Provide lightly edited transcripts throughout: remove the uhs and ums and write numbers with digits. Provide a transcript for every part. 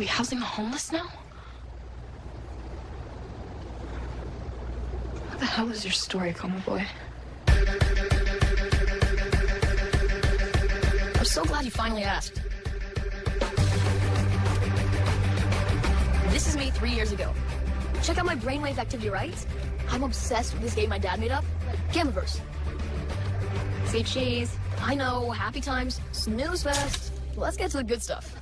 we housing the homeless now? What the hell is your story, Coma Boy? I'm so glad you finally asked. This is me 3 years ago. Check out my brainwave activity, right? I'm obsessed with this game my dad made up, Gamiverse. Say cheese. I know, happy times, snooze fest. Let's get to the good stuff.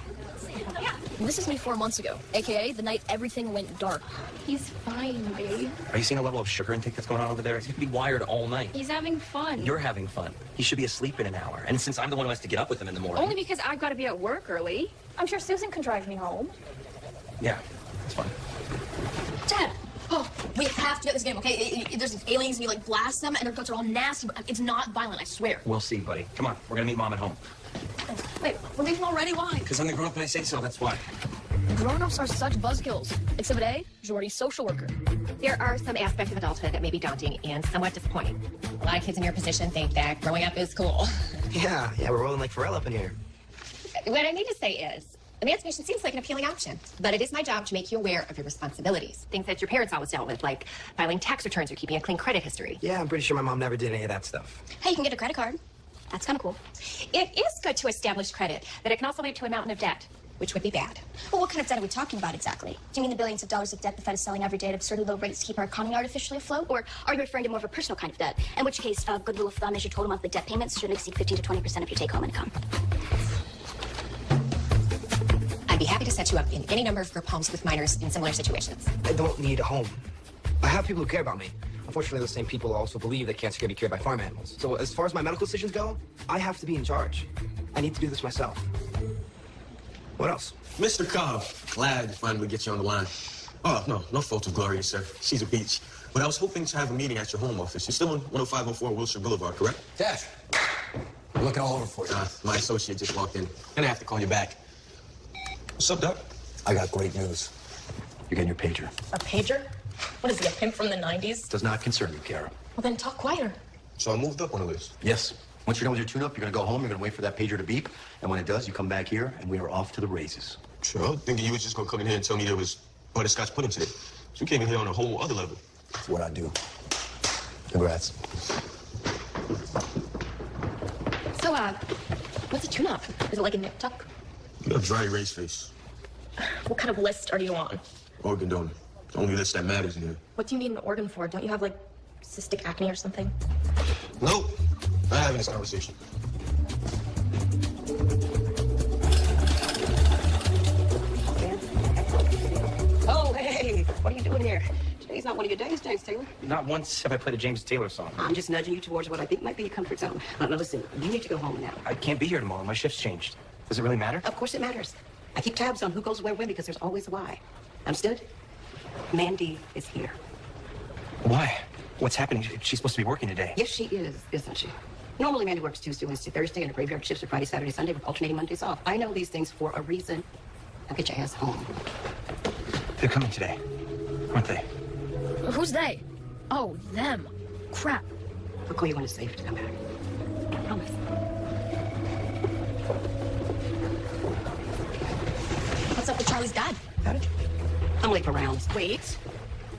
This is me 4 months ago, aka the night everything went dark. He's fine, babe. Are you seeing the level of sugar intake that's going on over there? He could be wired all night. He's having fun. You're having fun. He should be asleep in an hour. And since I'm the one who has to get up with him in the morning... Only because I've got to be at work early. I'm sure Susan can drive me home. Yeah, that's fine. Dad! Oh, we have to get this game, okay? There's these aliens and you, like, blast them and their guts are all nasty, but it's not violent, I swear. We'll see, buddy. Come on, we're gonna meet Mom at home. Wait, we're leaving already? Why? Because I'm the grown-up and I say so, that's why. Grown-ups are such buzzkills. Exhibit A, Jordy, social worker. There are some aspects of adulthood that may be daunting and somewhat disappointing. A lot of kids in your position think that growing up is cool. Yeah, we're rolling like Pharrell up in here. What I need to say is, emancipation seems like an appealing option, but it is my job to make you aware of your responsibilities. Things that your parents always dealt with, like filing tax returns or keeping a clean credit history. Yeah, I'm pretty sure my mom never did any of that stuff. Hey, you can get a credit card. That's kind of cool. It is good to establish credit, but it can also lead to a mountain of debt, which would be bad. Well, what kind of debt are we talking about exactly? Do you mean the billions of dollars of debt the Fed is selling every day at absurdly low rates to keep our economy artificially afloat? Or are you referring to more of a personal kind of debt? In which case, a good rule of thumb is your total monthly debt payments shouldn't exceed 15 to 20% of your take-home income. I'd be happy to set you up in any number of group homes with minors in similar situations. I don't need a home. I have people who care about me. Unfortunately, those same people also believe that cancer can be cured by farm animals. So as far as my medical decisions go, I have to be in charge. I need to do this myself. What else? Mr. Cobb, glad to finally get you on the line. Oh, no fault of Gloria, sir. She's a peach. But I was hoping to have a meeting at your home office. You're still on 10504 Wilshire Boulevard, correct? Dad, I'm looking all over for you. My associate just walked in. Gonna have to call you back. What's up, Doc? I got great news. You're getting your pager. A pager? What is he, a pimp from the 90s? Does not concern you, Kara. Well, then talk quieter. So I moved up on the list. Yes. Once you're done with your tune-up, you're gonna go home, you're gonna wait for that pager to beep, and when it does, you come back here, and we are off to the races. Sure. Thinking you was just gonna come in here and tell me there was butterscotch pudding today. So you came in here on a whole other level. That's what I do. Congrats. So, what's a tune-up? Is it like a nip tuck? You got a dry erase face. What kind of list are you on? Organ donor. The only list that matters in here. What do you need an organ for? Don't you have, like, cystic acne or something? Nope. Not having this conversation. Oh, hey, what are you doing here? Today's not one of your days, James Taylor. Not once have I played a James Taylor song. I'm just nudging you towards what I think might be your comfort zone. Now, listen, you need to go home now. I can't be here tomorrow. My shift's changed. Does it really matter? Of course it matters. I keep tabs on who goes where when because there's always a why. Understood? Mandy is here. Why? What's happening? She's supposed to be working today. Yes, she is, isn't she? Normally, Mandy works Tuesday, Wednesday, Thursday, and her graveyard shifts are Friday, Saturday, Sunday, with alternating Mondays off. I know these things for a reason. Now get your ass home. They're coming today, aren't they? Who's they? Oh, them. Crap. I'll call you when it's safe to come back. I promise. What's up with Charlie's dad? Got it? I'm late for rounds. Wait.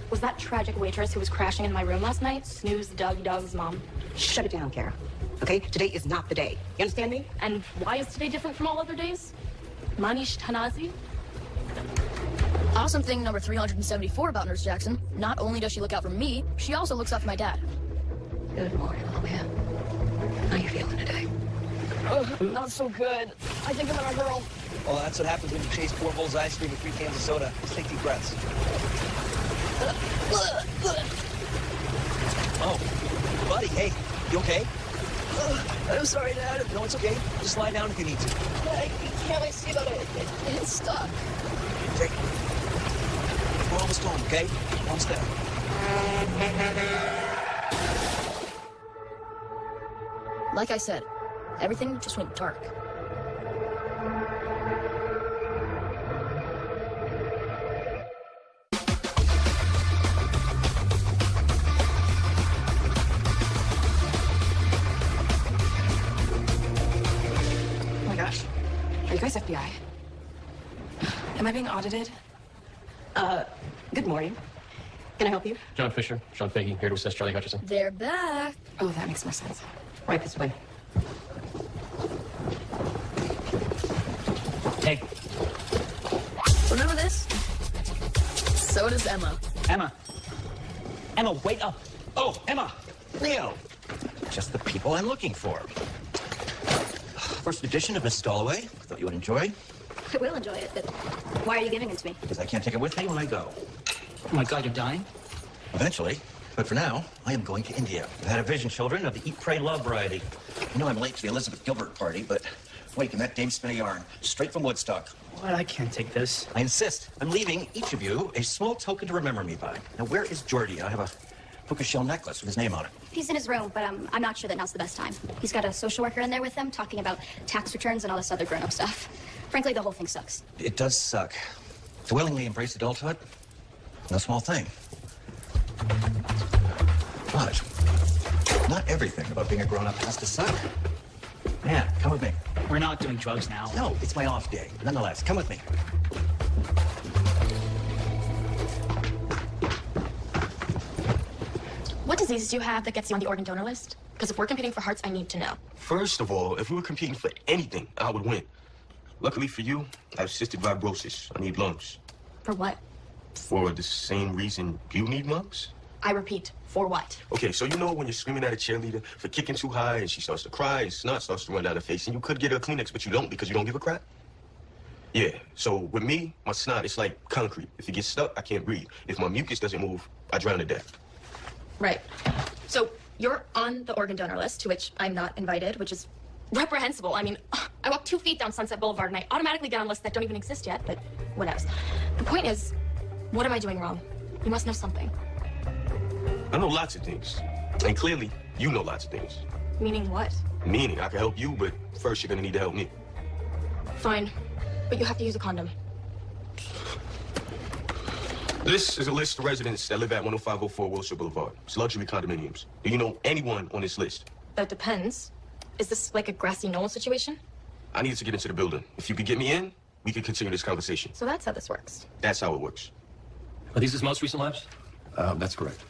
Was that tragic waitress who was crashing in my room last night Snooze Doug's mom? Shut it down, Kara. Okay? Today is not the day. You understand me? And why is today different from all other days? Manish Tanazi? Awesome thing number 374 about Nurse Jackson. Not only does she look out for me, she also looks out for my dad. Good morning, little man. How you feeling today? Oh, not so good. I think I'm gonna hurl. Well, that's what happens when you chase 4 bowls of ice cream with 3 cans of soda. Just take deep breaths. Oh, buddy, hey, you okay? I'm sorry, Dad. No, it's okay. Just lie down if you need to. I can't see that it's stuck. Jake, we're almost home, okay? Almost there. Like I said, everything just went dark. Oh my gosh. Are you guys FBI? Am I being audited? Good morning. Can I help you? John Fisher, Sean Fahey, here to assist Charlie Hutchison. They're back. Oh, that makes more sense. Right this way. Hey, Remember this? So does Emma. Emma. Emma, wait up. Oh, Emma! Leo! Just the people I'm looking for. First edition of Miss Stalloway. Thought you would enjoy. I will enjoy it, but why are you giving it to me? Because I can't take it with me when I go. Oh my God, you're dying? Eventually. But for now, I am going to India. I've had a vision, children, of the Eat, Pray, Love variety. I know I'm late to the Elizabeth Gilbert party, but wait, can that dame spin a yarn? Straight from Woodstock. What? I can't take this. I insist. I'm leaving each of you a small token to remember me by. Now, where is Geordie? I have a puka shell necklace with his name on it. He's in his room, but I'm not sure that now's the best time. He's got a social worker in there with him talking about tax returns and all this other grown-up stuff. Frankly, the whole thing sucks. It does suck. To willingly embrace adulthood, no small thing. But not everything about being a grown-up has to suck. Man, come with me. We're not doing drugs now. No, it's my off day. Nonetheless, come with me. What diseases do you have that gets you on the organ donor list? Because if we're competing for hearts, I need to know. First of all, if we were competing for anything, I would win. Luckily for you, I have cystic fibrosis. I need lungs. For what? For the same reason you need lungs? I repeat, for what? Okay, so you know when you're screaming at a cheerleader for kicking too high and she starts to cry and snot starts to run down her face and you could get her a Kleenex, but you don't because you don't give a crap? Yeah, so with me, my snot, it's like concrete. If it gets stuck, I can't breathe. If my mucus doesn't move, I drown to death. Right. So you're on the organ donor list, to which I'm not invited, which is reprehensible. I mean, I walk 2 feet down Sunset Boulevard and I automatically get on lists that don't even exist yet, but whatevs. The point is, what am I doing wrong? You must know something. I know lots of things. And clearly, you know lots of things. Meaning what? Meaning, I can help you, but first you're gonna need to help me. Fine. But you have to use a condom. This is a list of residents that live at 10504 Wilshire Boulevard. It's luxury condominiums. Do you know anyone on this list? That depends. Is this like a grassy knoll situation? I need to get into the building. If you could get me in, we could continue this conversation. So that's how this works. That's how it works. Are these his most recent labs? That's correct.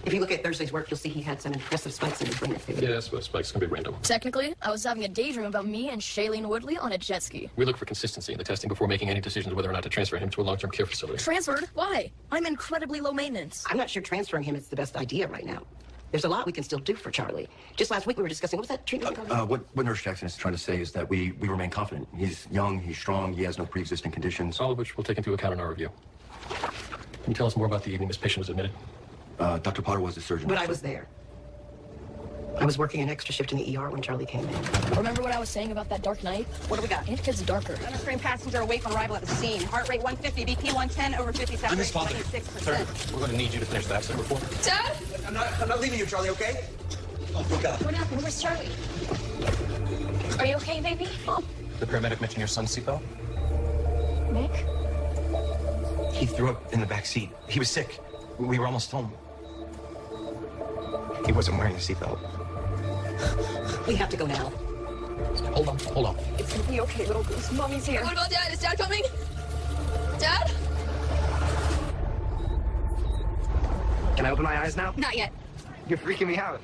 If you look at Thursday's work, you'll see he had some impressive spikes in his brain activity. Yeah, spikes can be random. Technically, I was having a daydream about me and Shailene Woodley on a jet ski. We look for consistency in the testing before making any decisions whether or not to transfer him to a long-term care facility. Transferred? Why? I'm incredibly low maintenance. I'm not sure transferring him is the best idea right now. There's a lot we can still do for Charlie. Just last week we were discussing, what was that treatment called? What Nurse Jackson is trying to say is that we remain confident. He's young, he's strong, he has no pre-existing conditions. All of which we'll take into account in our review. Can you tell us more about the evening this patient was admitted? Dr. Potter was the surgeon. But I was there. I was working an extra shift in the ER when Charlie came in. Remember what I was saying about that dark night? What do we got? It gets darker. Unrestrained passenger await from arrival at the scene. Heart rate 150, BP 110, over 50, I'm his saturation father. 26%. Sir, we're going to need you to finish the accident report. Dad? I'm not leaving you, Charlie, okay? Oh, look out. What happened? Where's Charlie? Are you okay, baby? Oh, The paramedic mentioned your son's seatbelt? Nick? He threw up in the back seat. He was sick. We were almost home. He wasn't wearing a seatbelt. We have to go now. Hold on. It's gonna be okay, little goose. Mommy's here. What about Dad? Is Dad coming? Dad? Can I open my eyes now? Not yet. You're freaking me out.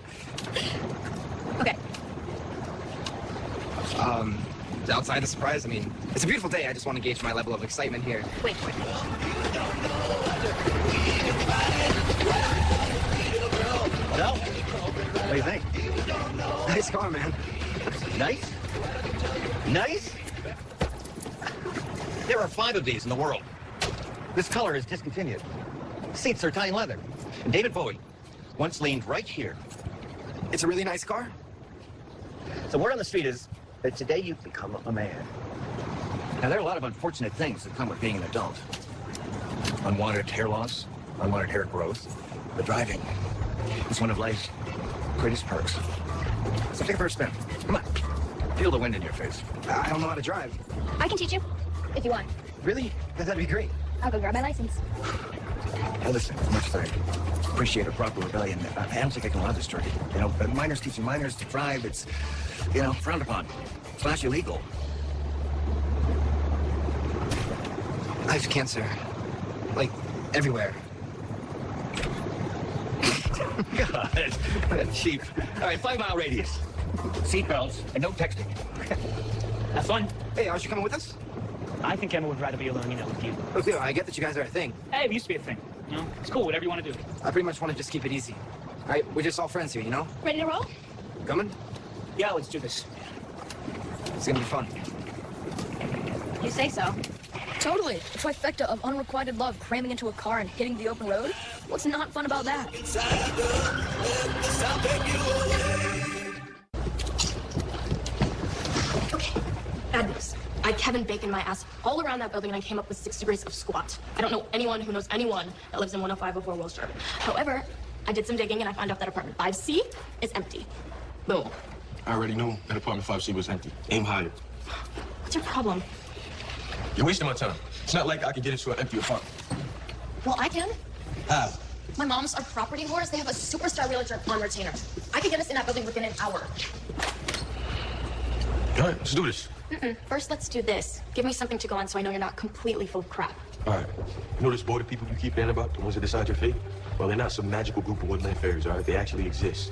Okay. Outside the surprise, I mean, it's a beautiful day. I just want to gauge my level of excitement here. Wait. No? What do you think? Nice car, man. Nice? Nice? There are 5 of these in the world. This color is discontinued. Seats are Italian leather. And David Bowie once leaned right here. It's a really nice car. The word on the street is that today you've become a man. Now, there are a lot of unfortunate things that come with being an adult. Unwanted hair loss, unwanted hair growth. But driving is one of life's greatest perks. So take a first spin. Come on. Feel the wind in your face. I don't know how to drive. I can teach you, if you want. Really? That'd be great. I'll go grab my license. Now listen, as much as I appreciate a proper rebellion, I don't think I can allow this journey. You know, minors teaching minors to drive, it's, you know, frowned upon. Slash illegal. I have cancer. Like, everywhere. God, that's cheap. All right, 5 mile radius. Seatbelts and no texting. Have fun. Hey, aren't you coming with us? I think Emma would rather be alone, with you. Look, Leo, I get that you guys are a thing. Hey, it used to be a thing. It's cool, whatever you want to do. I pretty much want to just keep it easy. All right, we're just all friends here, you know? Ready to roll? Coming? Yeah, let's do this. It's gonna be fun. You say so. Totally. A trifecta of unrequited love cramming into a car and hitting the open road. What's not fun about that? Okay, bad news. I Kevin Bacon my ass all around that building and I came up with 6 degrees of squat. I don't know anyone who knows anyone that lives in 10504 Wilshire. However, I did some digging and I found out that apartment 5C is empty. Boom. I already knew that apartment 5C was empty. Aim higher. What's your problem? You're wasting my time. It's not like I can get into an empty apartment. Well, I can. How? My moms are property whores. They have a superstar realtor on retainer. I could get us in that building within an hour. All right, let's do this. First, let's do this. Give me something to go on so I know you're not completely full of crap. All right. You know this board of people you keep hearing about, the ones that decide your fate? Well, they're not some magical group of woodland fairies, all right? They actually exist.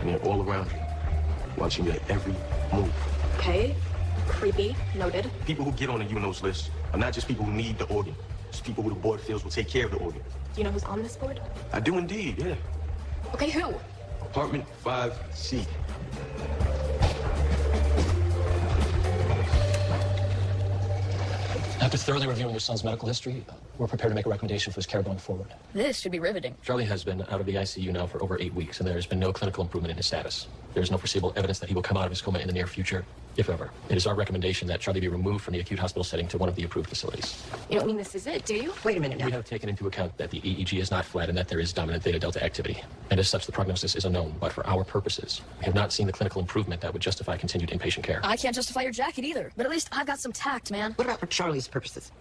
And they're all around you, watching your every move. Okay. Creepy. Noted. People who get on the UNOS list are not just people who need the organ. It's people who the board feels will take care of the organ. Do you know who's on this board? I do indeed, yeah. Okay, who? Apartment 5C. After thoroughly reviewing your son's medical history, we're prepared to make a recommendation for his care going forward. This should be riveting. Charlie has been out of the ICU now for over 8 weeks, and there has been no clinical improvement in his status. There is no foreseeable evidence that he will come out of his coma in the near future, if ever. It is our recommendation that Charlie be removed from the acute hospital setting to one of the approved facilities. You don't mean this is it, do you? Wait a minute now. We have taken into account that the EEG is not flat and that there is dominant theta delta activity. And as such, the prognosis is unknown. But for our purposes, we have not seen the clinical improvement that would justify continued inpatient care. I can't justify your jacket either, but at least I've got some tact, man. What about for Charlie's purposes?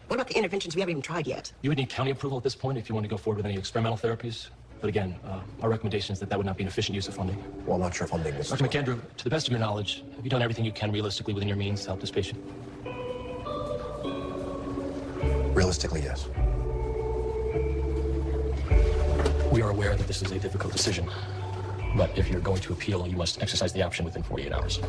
What about the interventions we haven't even tried yet? You would need county approval at this point if you want to go forward with any experimental therapies. But again, our recommendation is that that would not be an efficient use of funding. Well, I'm not sure funding is... Dr. McAndrew, to the best of your knowledge, have you done everything you can realistically within your means to help this patient? Realistically, yes. We are aware that this is a difficult decision. But if you're going to appeal, you must exercise the option within 48 hours.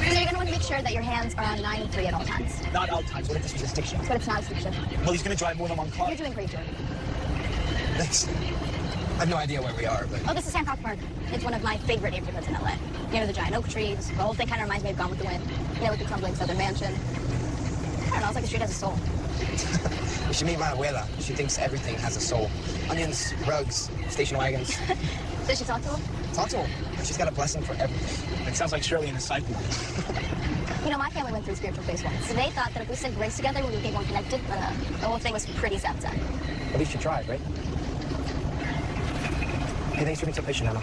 You're gonna want to make sure that your hands are on 9 and 3 at all times. Not all times. What if this was a stick shift? But it's not a fiction. Well, he's gonna drive more than one car. You're doing great, Jordan. Thanks. I have no idea where we are, but... Oh, this is Hancock Park. It's one of my favorite neighborhoods in LA. You know, the giant oak trees. The whole thing kind of reminds me of Gone with the Wind. You know, with the crumbling southern mansion. I don't know, it's like the street has a soul. You should meet my abuela. She thinks everything has a soul. Onions, rugs, station wagons. Does she talk to him? Talk to her. She's got a blessing for everything. It sounds like Shirley and the Disciple. You know, my family went through a spiritual phase once. So they thought that if we said grace together, we would get more connected, but the whole thing was pretty sad. At least you tried, right? Hey, thanks for being so patient, Emma.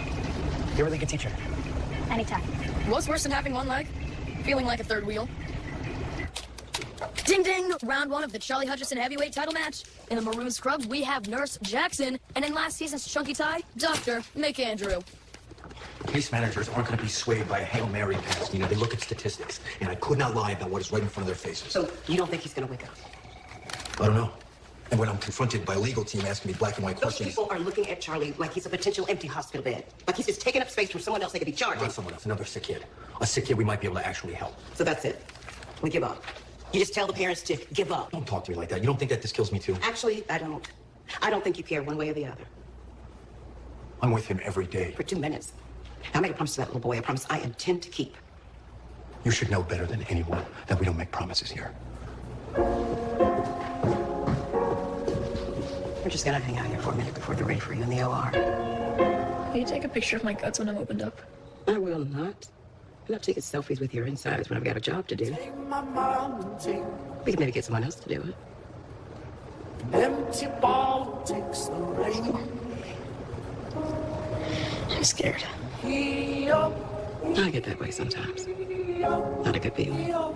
You're a really good teacher. Anytime. What's worse than having one leg? Feeling like a third wheel. Ding ding! Round 1 of the Charlie Hutchison heavyweight title match. In the maroon scrubs, we have Nurse Jackson, and in last season's chunky tie, Dr. McAndrew. Case managers aren't going to be swayed by a Hail Mary pass. You know, they look at statistics, and I could not lie about what is right in front of their faces. So you don't think he's gonna wake up? I don't know. And when I'm confronted by a legal team asking me black and white Those questions... people are looking at Charlie like he's a potential empty hospital bed. Like he's just taking up space from someone else they could be charging. Not someone else, another sick kid. A sick kid we might be able to actually help. So that's it. We give up. You just tell the parents to give up. Don't talk to me like that. You don't think that this kills me too? Actually, I don't. I don't think you care one way or the other. I'm with him every day. For 2 minutes. I made a promise to that little boy, a promise I intend to keep. You should know better than anyone that we don't make promises here. We're just gonna hang out here for a minute before they're ready for you in the OR. Can you take a picture of my guts when I'm opened up? I will not. I'm not taking selfies with your insides when I've got a job to do. We can maybe get someone else to do it. Empty ball takes the rain. I'm scared. I get that way sometimes. Not a good feeling. You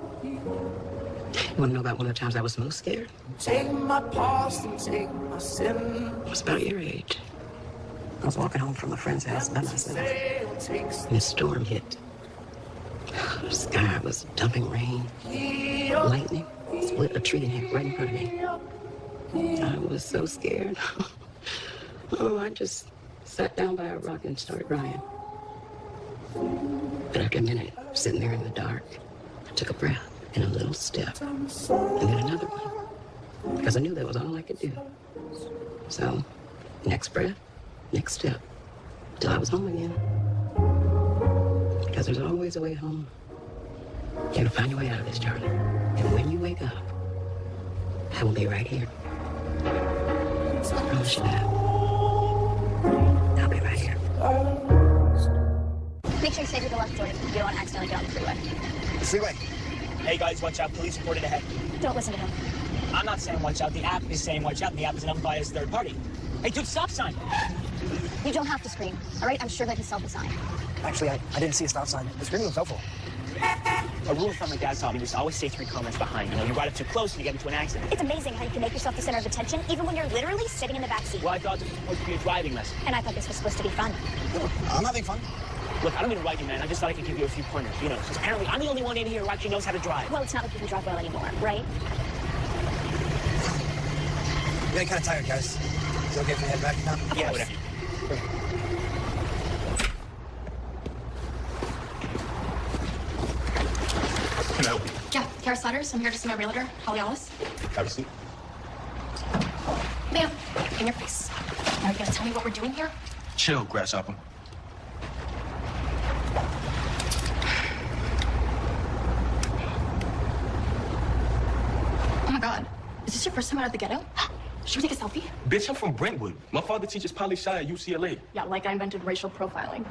want to know about one of the times I was most scared? Take my past and take my sin. It was about your age. I was walking home from a friend's house by myself, and a storm hit. The sky was dumping rain. Lightning split a tree in half right in front of me. I was so scared. Oh, I just sat down by a rock and started crying. But after a minute, sitting there in the dark, I took a breath and a little step, and then another one, because I knew that was all I could do. So, next breath, next step, till I was home again. Because there's always a way home. You gotta find your way out of this, Charlie. And when you wake up, I will be right here. I promise you that. I'll be right here. Make sure you stay to the left, Jordan. You don't want to accidentally get on the freeway. Freeway. Hey guys, watch out. Police reported ahead. Don't listen to him. I'm not saying watch out. The app is saying watch out, and the app is an unbiased third party. Hey, dude, stop sign. You don't have to scream, all right? I'm sure that he saw the sign. Actually, I didn't see a stop sign. The screaming was helpful. A rule of thumb my dad taught me was always stay 3 kilometers behind. You know, you ride up too close and you get into an accident. It's amazing how you can make yourself the center of attention, even when you're literally sitting in the back seat. Well, I thought this was supposed to be a driving lesson. And I thought this was supposed to be fun. I'm having fun. Look, I don't mean to write you, man. I just thought I could give you a few pointers, you know, because apparently I'm the only one in here who actually knows how to drive. Well, it's not like you can drive well anymore, right? I'm getting kind of tired, guys. Is it okay if we head back now? Yeah, whatever. Can I help you? Yeah, Kara Sliders. I'm here to see my realtor, Holly Ellis. Have a seat. Ma'am, in your face. Are you gonna tell me what we're doing here? Chill, grasshopper. Oh my God. Is this your first time out of the ghetto? Should we take a selfie? Bitch, I'm from Brentwood. My father teaches poli-sci at UCLA. Yeah, like I invented racial profiling.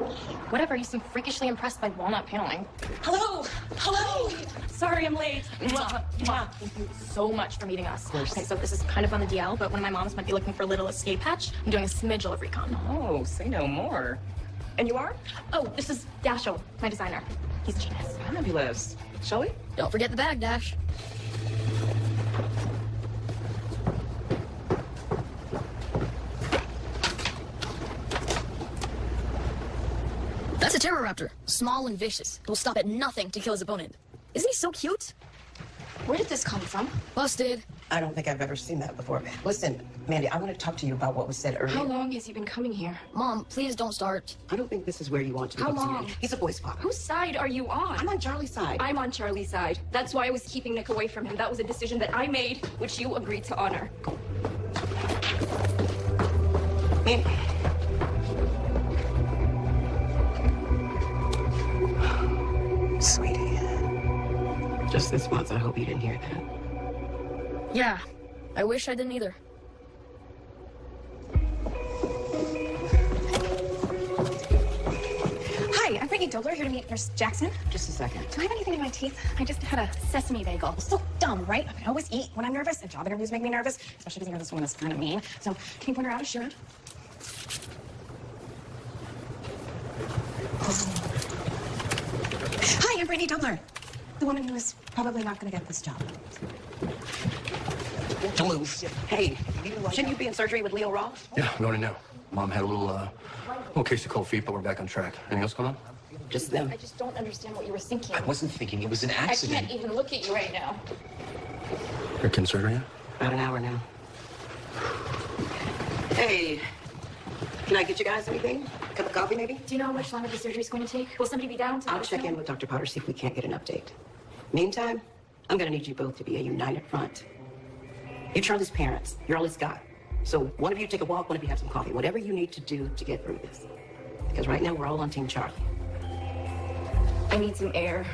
Whatever, you seem freakishly impressed by walnut paneling. Hello! Hello! Sorry I'm late. Mwah, mwah. Thank you so much for meeting us. Okay, so this is kind of on the DL, but one of my moms might be looking for a little escape hatch. I'm doing a smidge of recon. Oh, say no more. And you are? Oh, this is Dasho, my designer. He's a genius. Fabulous. Shall we? Don't forget the bag, Dash. That's a Pteroraptor. Small and vicious. It will stop at nothing to kill his opponent. Isn't he so cute? Where did this come from? Busted. I don't think I've ever seen that before. Listen, Mandy, I want to talk to you about what was said earlier. How long has he been coming here? Mom, please don't start. I don't think this is where you want to be. How long? He's a boy spot. Whose side are you on? I'm on Charlie's side. I'm on Charlie's side. That's why I was keeping Nick away from him. That was a decision that I made, which you agreed to honor. Mandy. Sweetie. Just this once, I hope you didn't hear that. Yeah, I wish I didn't either. Hi, I'm Brittany Dobler, here to meet Nurse Jackson. Just a second. Do I have anything in my teeth? I just had a sesame bagel. It's so dumb, right? I can always eat when I'm nervous, and job interviews make me nervous, especially because I know this woman is kind of mean. So, can you point her out? Is she around? Hi, I'm Brittany Dobler. The woman who is probably not going to get this job. Don't move. Hey, shouldn't you be in surgery with Leo Ross? Yeah, I'm going in now. Mom had a little case of cold feet, but we're back on track. Anything else going on? Just them. I just don't understand what you were thinking. I wasn't thinking. It was an accident. I can't even look at you right now. Your kid in surgery yet? About an hour now. Hey, can I get you guys anything? A cup of coffee, maybe? Do you know how much longer the surgery's going to take? Will somebody be down to... I'll check in with Dr. Potter, see if we can't get an update. Meantime, I'm gonna need you both to be a united front. You're Charlie's parents. You're all he's got. So one of you take a walk, one of you have some coffee. Whatever you need to do to get through this. Because right now, we're all on Team Charlie. I need some air.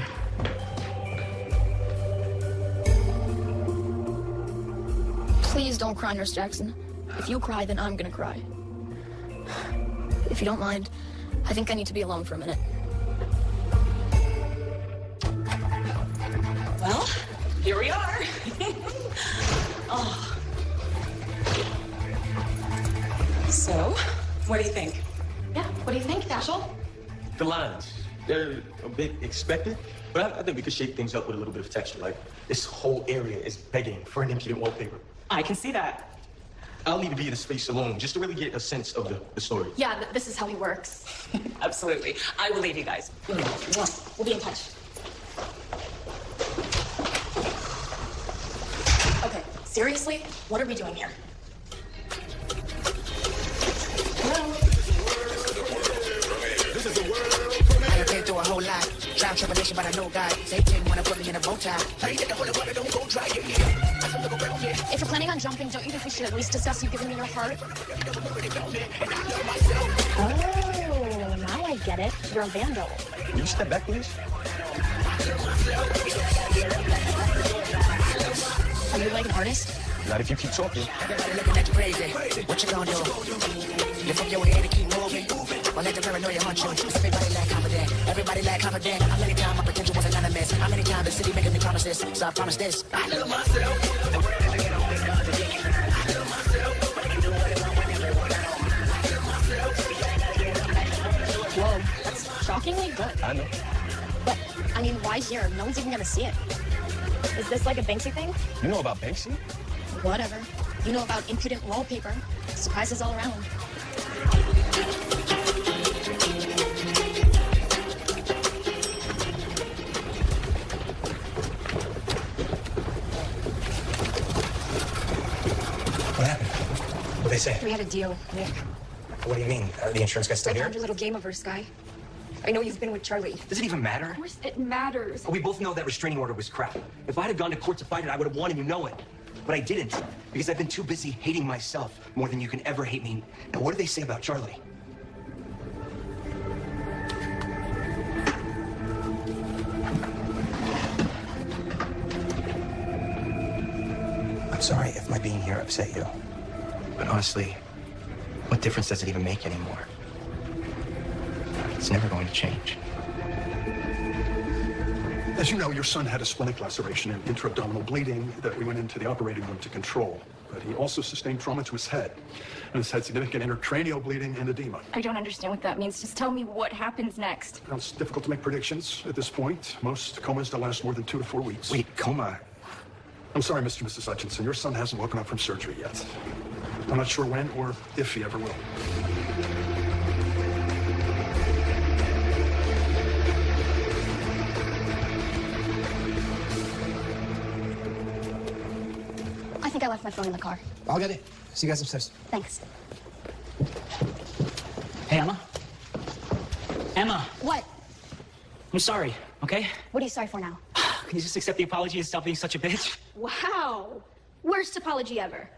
Please don't cry, Nurse Jackson. If you cry, then I'm gonna cry. If you don't mind, I think I need to be alone for a minute. Well, here we are. Oh. So, what do you think? Yeah, what do you think, Dashel? The lines, they're a bit expected, but I think we could shape things up with a little bit of texture. Like, this whole area is begging for an impudent wallpaper. I can see that. I'll need to be in the space alone just to really get a sense of the story. Yeah, this is how he works. Absolutely. I will leave you guys. We'll be in touch. Okay, seriously? What are we doing here? I have been through a whole lot. Trial tribulation, but I know God. They didn't want to put me in a bow tie. I ain't get the holy water, don't go dry. If you're planning on jumping, don't you think we should at least discuss you giving me your heart? Oh, now I get it. You're a vandal. Will you step back, please? Are you like an artist? Not if you keep talking. Everybody looking at you crazy. What you gonna do? You from your head to keep moving. Or let the paranoia hunt you. Everybody lack confident. Everybody lack confident. How many times my potential was anonymous? How many times the city making me promises? So I promise this. I love myself. Whoa, that's shockingly good. I know. But, I mean, why here? No one's even gonna see it. Is this like a Banksy thing? You know about Banksy? Whatever. You know about impudent wallpaper. Surprises all around. What happened? What'd they say? We had a deal, Nick. What do you mean? The insurance guy's still I here? found your little Gameverse guy. I know you've been with Charlie. Does it even matter? Of course it matters. We both know that restraining order was crap. If I'd have gone to court to fight it, I would have won, and you know it. But I didn't, because I've been too busy hating myself more than you can ever hate me. Now, what do they say about Charlie? I'm sorry if my being here upset you. But honestly, what difference does it even make anymore? It's never going to change. As you know, your son had a splenic laceration and intra-abdominal bleeding that we went into the operating room to control. But he also sustained trauma to his head and has had significant intracranial bleeding and edema. I don't understand what that means. Just tell me what happens next. Now, it's difficult to make predictions at this point. Most comas don't last more than 2 to 4 weeks. Wait, coma? I'm sorry, Mr. and Mrs. Hutchinson. Your son hasn't woken up from surgery yet. I'm not sure when or if he ever will. I think I left my phone in the car. I'll get it. See you guys upstairs. Thanks. Hey, Emma. Emma, What? I'm sorry, okay? What are you sorry for now? Can you just accept the apology and stop being such a bitch? Wow. Worst apology ever.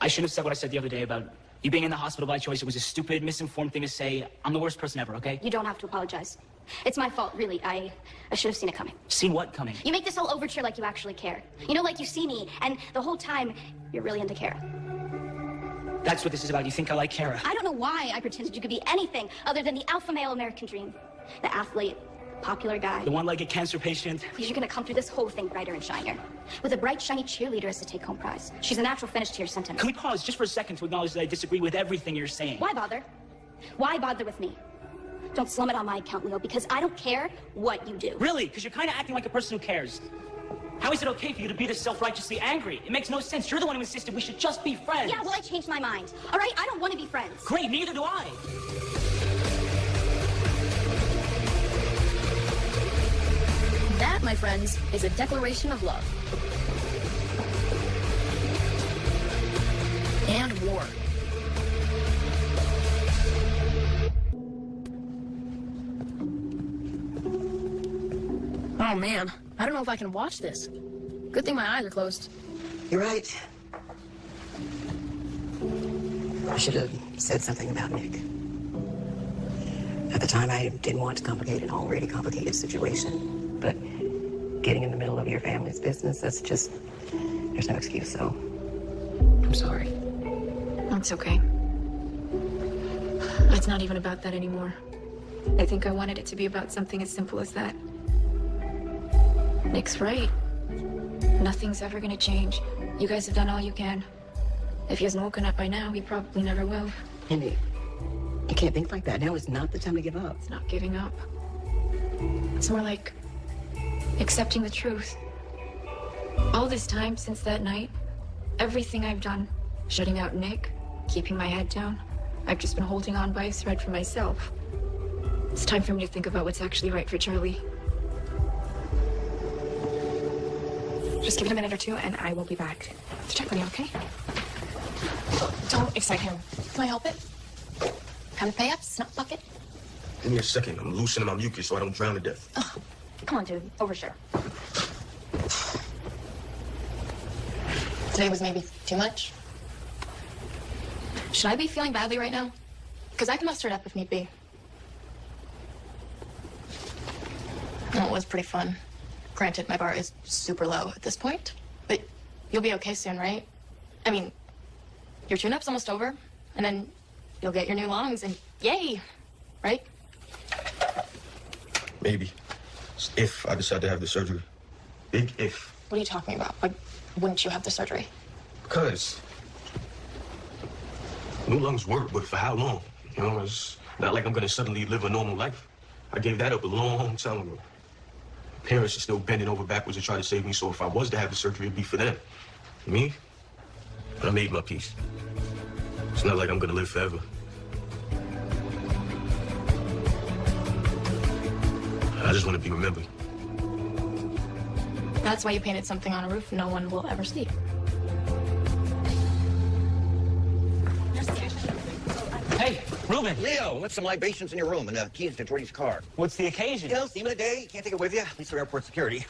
I shouldn't have said what I said the other day about you being in the hospital by choice. It was a stupid, misinformed thing to say. I'm the worst person ever, okay? You don't have to apologize. It's my fault, really. I should have seen it coming. Seen what coming? You make this whole overture like you actually care. You know, like you see me, and the whole time, you're really into Kara. That's what this is about. You think I like Kara? I don't know why I pretended you could be anything other than the alpha male American dream. The athlete, popular guy. The one-legged cancer patient. Please, you're gonna come through this whole thing brighter and shinier. With a bright, shiny cheerleader as the take-home prize. She's a natural finish to your sentence. Can we pause just for a second to acknowledge that I disagree with everything you're saying? Why bother? Why bother with me? Don't slum it on my account, Leo, because I don't care what you do. Really? Because you're kind of acting like a person who cares. How is it okay for you to be this self-righteously angry? It makes no sense. You're the one who insisted we should just be friends. Yeah, well, I changed my mind. All right? I don't want to be friends. Great, neither do I. That, my friends, is a declaration of love. And war. Oh, man. I don't know if I can watch this. Good thing my eyes are closed. You're right. I should have said something about Nick. At the time, I didn't want to complicate an already complicated situation. But getting in the middle of your family's business, that's just, there's no excuse, so I'm sorry. It's okay. It's not even about that anymore. I think I wanted it to be about something as simple as that. Nick's right. Nothing's ever gonna change. You guys have done all you can. If he hasn't woken up by now, he probably never will. Indy, you can't think like that. Now is not the time to give up. It's not giving up. It's more like accepting the truth. All this time since that night, everything I've done, shutting out Nick, keeping my head down. I've just been holding on by a thread for myself. It's time for me to think about what's actually right for Charlie. Just give it a minute or two, and I will be back to check on you, okay? Don't excite him. Can I help it? Come to pay up, snot bucket? Give me a second. I'm loosening my mucus so I don't drown to death. Oh, come on, dude. Overshare. Today was maybe too much. Should I be feeling badly right now? Because I can muster it up if need be. Well, it was pretty fun. Granted, my bar is super low at this point, but you'll be okay soon, right? I mean, your tune-up's almost over, and then you'll get your new lungs, and yay, right? Maybe. If I decide to have the surgery. Big if. What are you talking about? Why wouldn't you have the surgery? Because new lungs work, but for how long? You know, it's not like I'm gonna suddenly live a normal life. I gave that up a long time ago. Parents are still bending over backwards to try to save me, so if I was to have the surgery, it'd be for them. Me? I made my peace. It's not like I'm gonna live forever. I just want to be remembered. That's why you painted something on a roof no one will ever see. Hey, Ruben. Leo, left some libations in your room and the keys to Jordy's car. What's the occasion? You know, theme of the day. You can't take it with you. At least for airport security.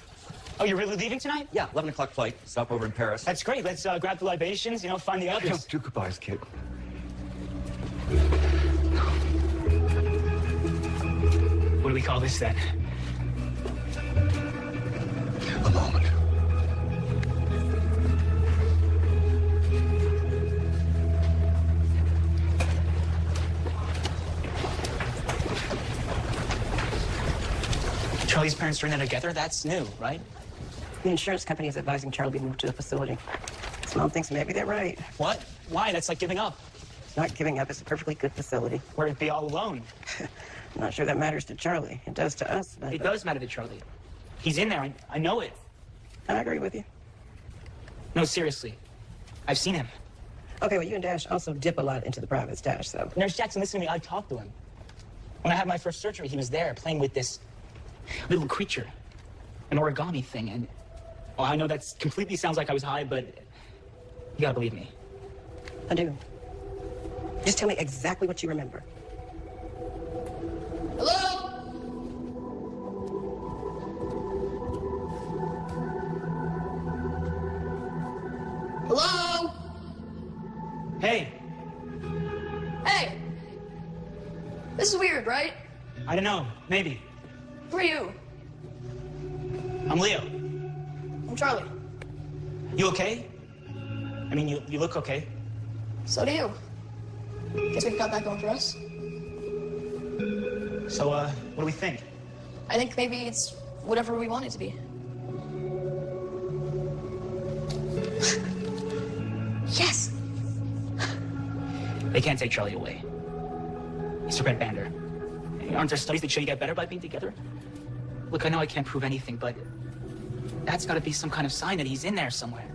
Oh, you're really leaving tonight? Yeah, 11 o'clock flight. Stop over in Paris. That's great. Let's grab the libations, you know, find the others. Don't do goodbyes, kid. What do we call this then? A moment. Charlie's parents are in there together? That's new, right? The insurance company is advising Charlie be moved to the facility. His mom thinks maybe they're right. What? Why? That's like giving up. It's not giving up. It's a perfectly good facility. Where it'd be all alone. I'm not sure that matters to Charlie. It does to us, but... It does matter to Charlie. He's in there. I know it. I agree with you. No, seriously. I've seen him. Okay, well, you and Dash also dip a lot into the private stash, so... Nurse Jackson, listen to me. I talked to him. When I had my first surgery, he was there playing with this little creature. An origami thing, and... Well, I know that completely sounds like I was high, but... You gotta believe me. I do. Just tell me exactly what you remember. Hello? Hello? Hey! Hey! This is weird, right? I don't know. Maybe. Who are you? I'm Leo. I'm Charlie. You okay? I mean, you look okay. So do you. Guess we've got that going for us. So, what do we think? I think maybe it's whatever we want it to be. Yes! They can't take Charlie away. He's a red bander. Aren't there studies that show you get better by being together? Look, I know I can't prove anything, but that's gotta be some kind of sign that he's in there somewhere.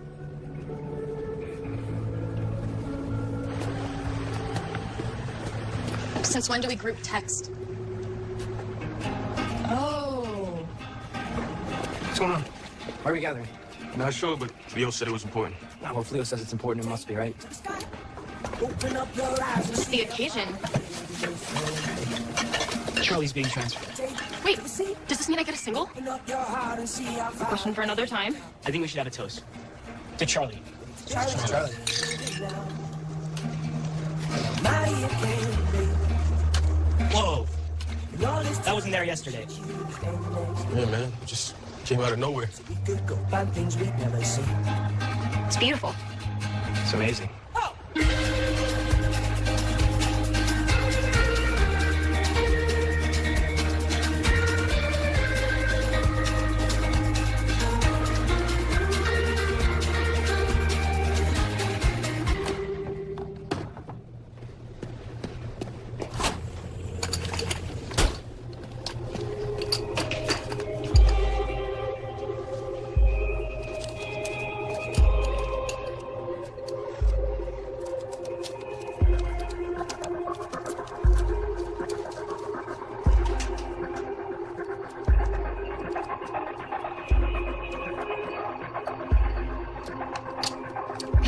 Since when do we group text? Oh. What's going on? Why are we gathering? Not sure, but Leo said it was important. Well, if Leo says it's important, it must be, right? What's the occasion? Charlie's being transferred. Wait, does this mean I get a single? Question for another time. I think we should have a toast. To Charlie. Charlie. Whoa! That wasn't there yesterday. Yeah, man. Just came out of nowhere. It's beautiful. It's amazing.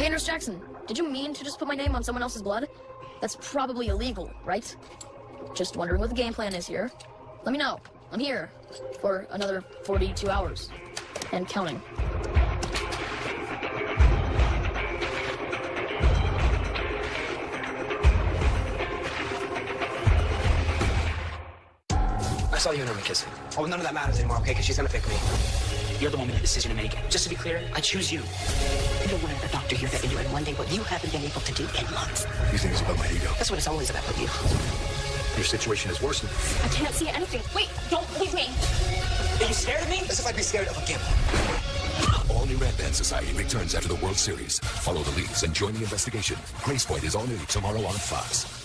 Hey, Nurse Jackson, did you mean to just put my name on someone else's blood? That's probably illegal, right? Just wondering what the game plan is here. Let me know. I'm here for another 42 hours. And counting. I saw you and Irma kissing. Oh, none of that matters anymore, okay? Because she's gonna pick me. You're the one with the decision to make. Just to be clear, I choose you. You don't want a doctor here that can do it in one day what you haven't been able to do in months. You think it's about my ego? That's what it's always about with you. Your situation is worsened. I can't see anything. Wait, don't leave me. Are you scared of me? As if I'd be scared of a gimp. All new Red Band Society returns after the World Series. Follow the leads and join the investigation. Grace Point is all new tomorrow on Fox.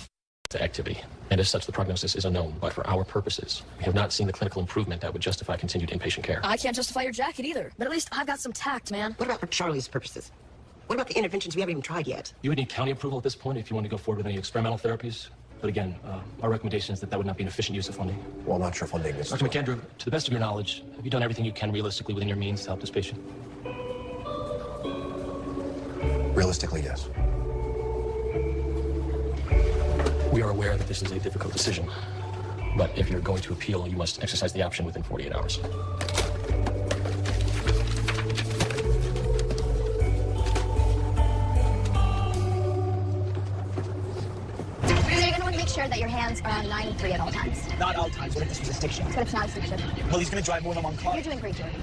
Activity, and as such, the prognosis is unknown. But for our purposes, we have not seen the clinical improvement that would justify continued inpatient care. I can't justify your jacket either, but at least I've got some tact, man. What about for Charlie's purposes? What about the interventions we haven't even tried yet? You would need county approval at this point if you want to go forward with any experimental therapies. But again, our recommendation is that that would not be an efficient use of funding. Well, I'm not sure funding is... Dr. McAndrew, to the best of your knowledge, have you done everything you can realistically within your means to help this patient? Realistically, yes. We are aware that this is a difficult decision, but if you're going to appeal, you must exercise the option within 48 hours. You're going to want to make sure that your hands are on 9-3 at all times. Not all times. What if this was a stick shift? But it's not a stick shift. Well, he's going to drive more than one car. You're doing great, Jordan.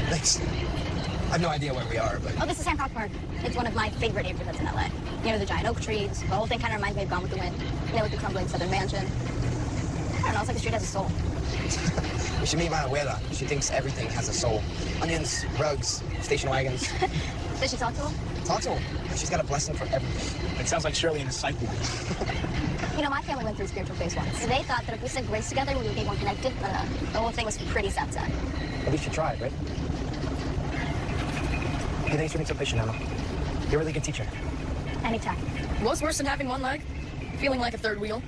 Thanks. I have no idea where we are, but... Oh, this is Hancock Park. It's one of my favorite neighborhoods in LA. You know, the giant oak trees. The whole thing kind of reminds me of Gone with the Wind. You know, with the crumbling southern mansion. I don't know, it's like the street has a soul. We should meet my abuela. She thinks everything has a soul. Onions, rugs, station wagons. Does she talk to him? Talk to him. She's got a blessing for everything. It sounds like Shirley in a psych ward. You know, my family went through a spiritual phase once. They thought that if we said grace together, we would get more connected, but the whole thing was pretty sad. At least you tried, right? Hey, thanks for being so patient, Emma. You're a really good teacher. Anytime. What's worse than having one leg? Feeling like a third wheel.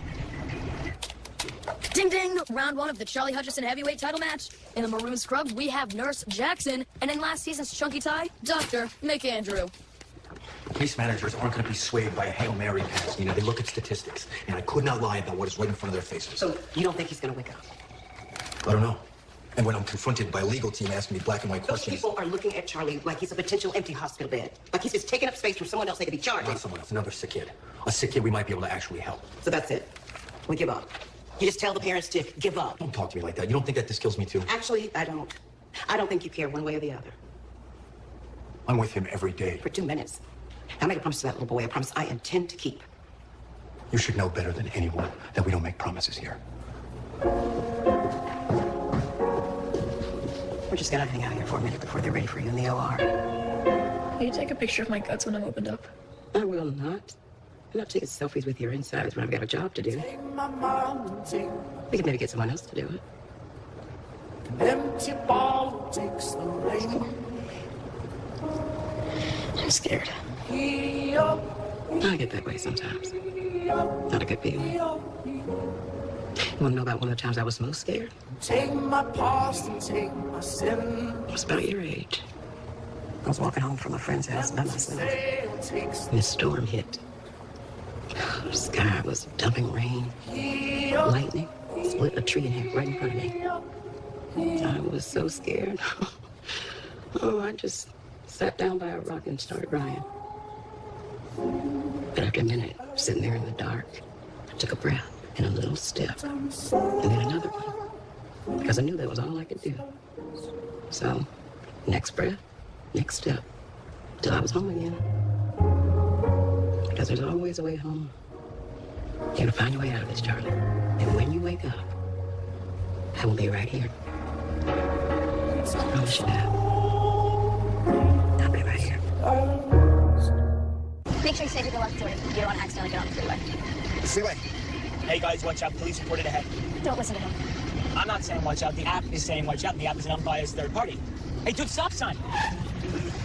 Ding ding! Round one of the Charlie Hutchison heavyweight title match. In the maroon scrubs, we have Nurse Jackson, and in last season's chunky tie, Dr. McAndrew. Case managers aren't going to be swayed by a Hail Mary pass. You know, they look at statistics, and I could not lie about what is right in front of their faces. So you don't think he's going to wake up? I don't know. And when I'm confronted by a legal team asking me black and white Those questions... people are looking at Charlie like he's a potential empty hospital bed. Like he's just taking up space from someone else they could be charged. Not someone else, another sick kid. A sick kid we might be able to actually help. So that's it. We give up. You just tell the parents to give up. Don't talk to me like that. You don't think that this kills me too? Actually, I don't. I don't think you care one way or the other. I'm with him every day. For 2 minutes. I made a promise to that little boy, a promise I intend to keep. You should know better than anyone that we don't make promises here. We're just gonna hang out here for a minute before they're ready for you in the OR. Will you take a picture of my guts when I'm opened up? I will not. I'm not taking selfies with your insides when I've got a job to do. We could maybe get someone else to do it. Empty ball takes the rain. I'm scared. I get that way sometimes. Not a good feeling. You want to know about one of the times I was most scared? Take my past and take my sin. I was about your age. I was walking home from a friend's house by myself. And a storm hit. The sky was dumping rain. Lightning split a tree in half right in front of me. I was so scared. Oh, I just sat down by a rock and started crying. But after a minute, sitting there in the dark, I took a breath and a little step. And then another one. Because I knew that was all I could do. So, next breath, next step, till I was home again. Because there's always a way home. You gotta find your way out of this, Charlie. And when you wake up, I will be right here. I promise you that. I'll be right here. Make sure you stay to the left, Jordan. You don't want to accidentally get on the freeway. Freeway. Hey guys, watch out. Police reported ahead. Don't listen to him. I'm not saying watch out. The app is saying watch out. And the app is an unbiased third party. Hey, dude, stop sign.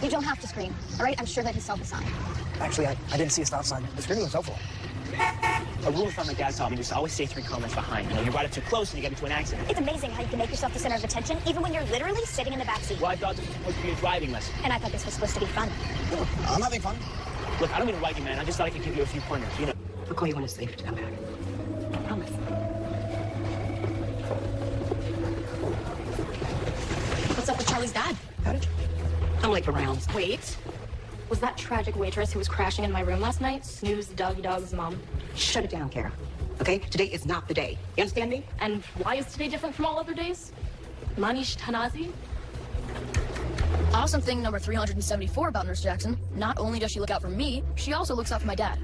You don't have to scream, all right? I'm sure that he saw the sign. Actually, I didn't see a stop sign. The screaming was helpful. A rule of thumb my dad taught me is to always stay 3 kilometers behind. You know, you ride up too close and you get into an accident. It's amazing how you can make yourself the center of attention, even when you're literally sitting in the backseat. Well, I thought this was supposed to be a driving lesson. And I thought this was supposed to be fun. I'm having fun. Look, I don't mean to write you, man. I just thought I could give you a few pointers, you know. I'll call you when it's safe to come back. I promise. What's up with Charlie's dad? I'm late for rounds. Wait. Was that tragic waitress who was crashing in my room last night Snooze the doggy dog's mom? Shut it down, Kara. Okay? Today is not the day. You understand me? And why is today different from all other days? Manish Tanazi? Awesome thing number 374 about Nurse Jackson. Not only does she look out for me, she also looks out for my dad.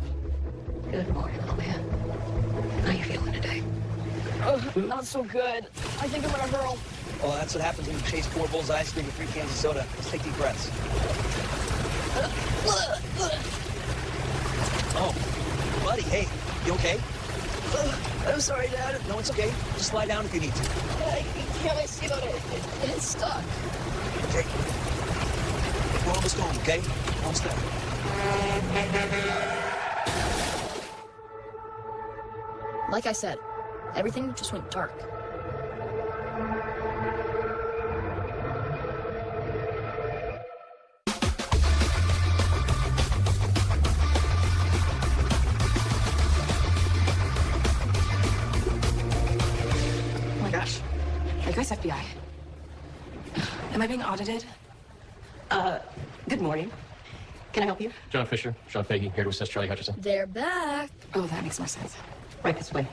Good morning, little man. How you feeling today? Not so good. I think I'm gonna hurl. Well, that's what happens when you chase 4 bowls of ice cream and 3 cans of soda. Let's take deep breaths. Oh, buddy, hey, you okay? I'm sorry, Dad. No, it's okay. Just lie down if you need to. Can't I see that it's stuck? Okay. We're almost home, okay? Almost there. Like I said, everything just went dark. Oh my gosh. Are you guys FBI? Am I being audited? Good morning. Can I help you? John Fisher, Sean Fahey, here to assist Charlie Hutchison. They're back. Oh, that makes more sense. Right this way.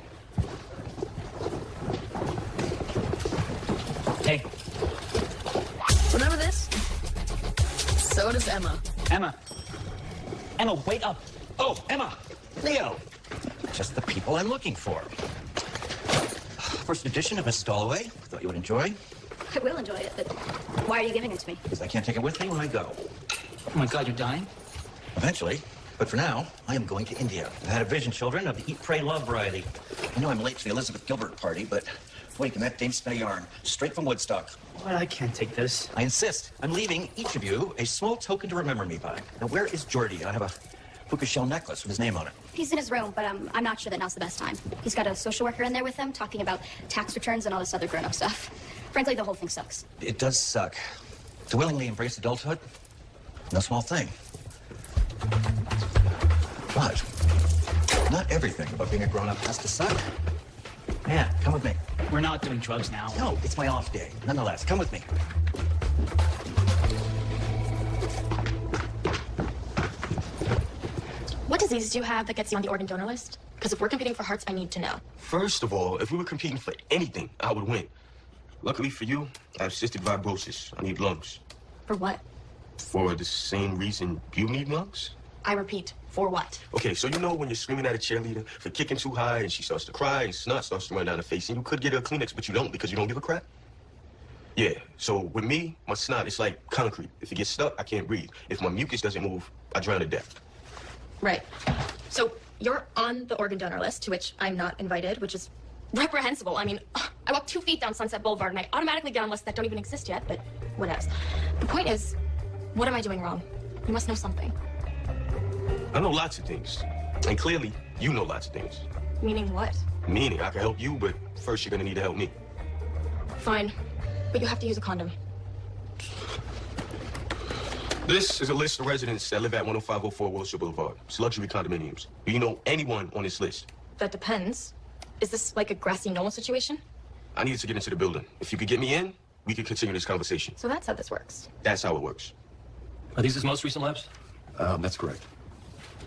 Hey, Remember this? So does Emma. Emma. Emma, wait up. Oh, Emma! Leo! Just the people I'm looking for. First edition of Miss Stalloway. Thought you would enjoy. I will enjoy it, but why are you giving it to me? Because I can't take it with me when I go. Oh my God, you're dying? Eventually. But for now, I am going to India. I had a vision, children, of the Eat, Pray, Love variety. I know I'm late to the Elizabeth Gilbert party, but wait, and that dame spin a yarn. Straight from Woodstock. Well, I can't take this. I insist. I'm leaving each of you a small token to remember me by. Now, where is Geordie? I have a puka shell necklace with his name on it. He's in his room, but I'm not sure that now's the best time. He's got a social worker in there with him talking about tax returns and all this other grown-up stuff. Frankly, the whole thing sucks. It does suck. To willingly embrace adulthood, no small thing. But not everything about being a grown-up has to suck. Yeah, come with me. We're not doing drugs now. No, it's my off day. Nonetheless, come with me. What diseases do you have that gets you on the organ donor list? Because if we're competing for hearts, I need to know. First of all, if we were competing for anything, I would win. Luckily for you, I have cystic fibrosis. I need lungs. For what? For the same reason you need lungs? I repeat, for what? Okay, so you know when you're screaming at a cheerleader for kicking too high and she starts to cry and snot starts to run down her face and you could get her a Kleenex, but you don't because you don't give a crap? Yeah, so with me, my snot, it's like concrete. If it gets stuck, I can't breathe. If my mucus doesn't move, I drown to death. Right. So you're on the organ donor list, to which I'm not invited, which is reprehensible. I mean, I walk 2 feet down Sunset Boulevard and I automatically get on lists that don't even exist yet, but whatevs. The point is, what am I doing wrong? You must know something. I know lots of things. And clearly, you know lots of things. Meaning what? Meaning, I can help you, but first you're gonna need to help me. Fine. But you have to use a condom. This is a list of residents that live at 10504 Wilshire Boulevard. It's luxury condominiums. Do you know anyone on this list? That depends. Is this like a grassy knoll situation? I need to get into the building. If you could get me in, we could continue this conversation. So that's how this works. That's how it works. Are these his most recent labs? That's correct.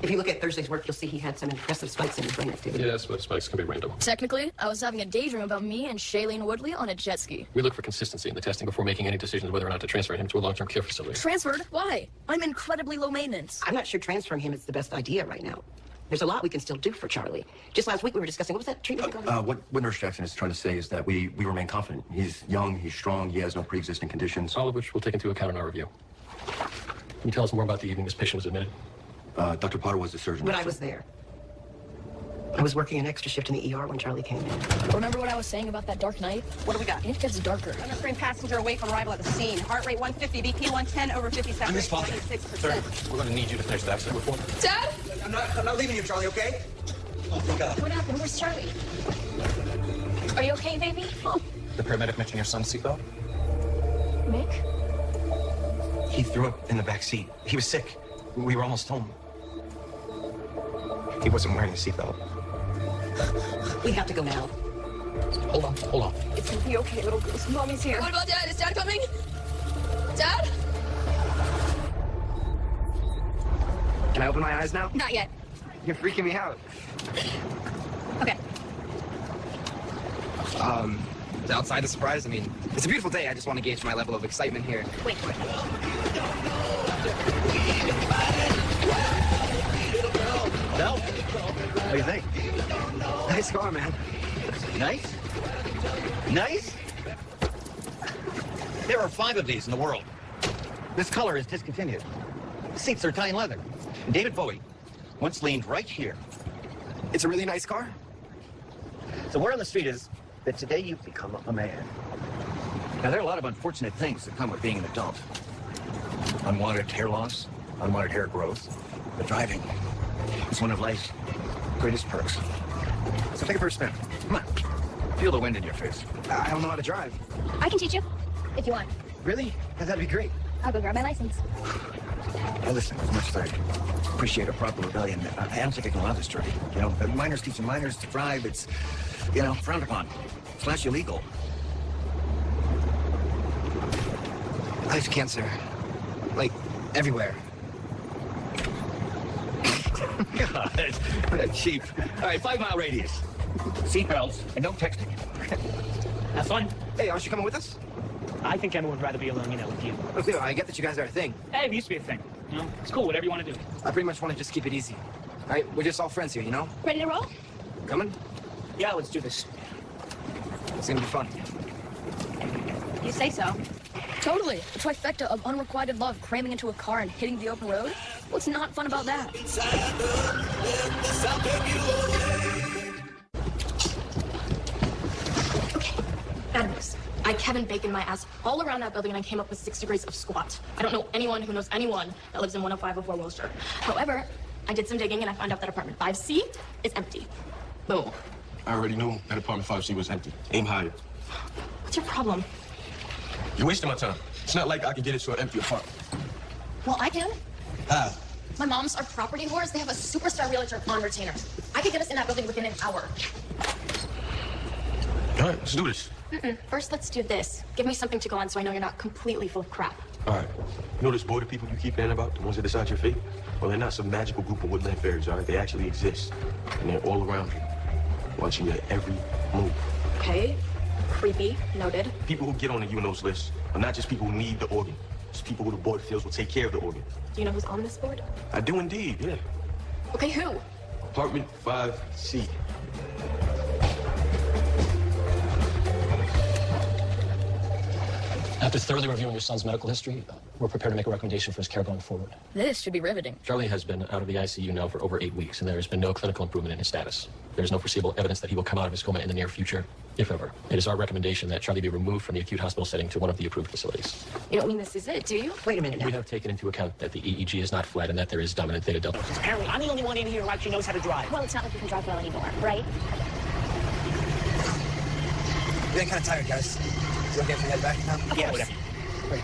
If you look at Thursday's work, you'll see he had some impressive spikes in his brain activity. Yes, but spikes can be random. Technically, I was having a daydream about me and Shailene Woodley on a jet ski. We look for consistency in the testing before making any decisions whether or not to transfer him to a long-term care facility. Transferred? Why? I'm incredibly low maintenance. I'm not sure transferring him is the best idea right now. There's a lot we can still do for Charlie. Just last week we were discussing, what was that treatment called? What Nurse Jackson is trying to say is that we remain confident. He's young, he's strong, he has no pre-existing conditions. All of which we'll take into account in our review. Can you tell us more about the evening this patient was admitted? Dr. Potter was the surgeon. But I was there. I was working an extra shift in the ER when Charlie came in. Remember what I was saying about that dark night? What do we got? It gets darker. Frame passenger away from arrival at the scene. Heart rate 150, BP 110 over 57. Miss Foster. 26%. Sir, we're going to need you to finish the accident report. Dad? I'm not leaving you, Charlie, okay? Oh, my God. What happened? Where's Charlie? Are you okay, baby? Oh. The paramedic mentioned your son's seatbelt. Mick? He threw up in the back seat. He was sick. We were almost home. He wasn't wearing a seatbelt. We have to go now. Hold on, hold on. It's gonna be okay, little goose. Mommy's here. What about Dad? Is Dad coming? Dad? Can I open my eyes now? Not yet. You're freaking me out. Okay. Outside the surprise, I mean, it's a beautiful day. I just want to gauge my level of excitement here. Wait. No? What do you think? Nice car, man. Nice? Nice? There are 5 of these in the world. This color is discontinued. The seats are Italian leather. David Bowie once leaned right here. It's a really nice car. So word on the street is that today you've become a man. Now, there are a lot of unfortunate things that come with being an adult. Unwanted hair loss, unwanted hair growth. But driving is one of life's greatest perks. So take it for a spin. Come on. Feel the wind in your face. I don't know how to drive. I can teach you, if you want. Really? That'd be great. I'll go grab my license. Now listen, as much as I appreciate a proper rebellion, I don't think I can allow this, Jordy. You know, minors teaching minors to drive, it's, you know, frowned upon. Slash illegal. I have cancer. Like, everywhere. God, that's cheap. All right, 5-mile radius. Seatbelts and no texting. Have fun. Hey, aren't you coming with us? I think Emma would rather be alone, with you. Look, Leo, I get that you guys are a thing. Hey, it used to be a thing. You know, it's cool, whatever you want to do. I pretty much want to just keep it easy. All right, we're just all friends here, you know? Ready to roll? Coming? Yeah, let's do this. It's gonna be fun. You say so. Totally. A trifecta of unrequited love cramming into a car and hitting the open road. What's not fun about that? Okay, bad news. I Kevin Bacon my ass all around that building and I came up with 6 degrees of squat. I don't know anyone who knows anyone that lives in 10504 Wilshire. However, I did some digging and I found out that apartment 5C is empty. Boom. I already knew that apartment 5C was empty. Aim higher. What's your problem? You're wasting my time. It's not like I can get into an empty apartment. Well, I can. How? My moms are property whores. They have a superstar realtor on retainer. I could get us in that building within an hour. All right, let's do this. First, let's do this. Give me something to go on so I know you're not completely full of crap. All right. You know this border people you keep hearing about? The ones that decide your fate? Well, they're not some magical group of woodland fairies, all right? They actually exist. And they're all around you, watching your every move. Okay. Creepy. Noted. People who get on the UNO's list are not just people who need the organ. It's people who the board feels will take care of the organ. Do you know who's on this board? I do indeed, yeah. Okay, who? Apartment 5C. After thoroughly reviewing your son's medical history, we're prepared to make a recommendation for his care going forward. This should be riveting. Charlie has been out of the ICU now for over 8 weeks, and there has been no clinical improvement in his status. There's no foreseeable evidence that he will come out of his coma in the near future, if ever. It is our recommendation that Charlie be removed from the acute hospital setting to one of the approved facilities. You don't mean this is it, do you? Wait a minute now. We have taken into account that the EEG is not flat and that there is dominant theta delta. Apparently, I'm the only one in here who actually knows how to drive. Well, it's not like you can drive well anymore, right? We're getting kind of tired, guys. Is it okay if we head back now? Yeah, whatever. Great.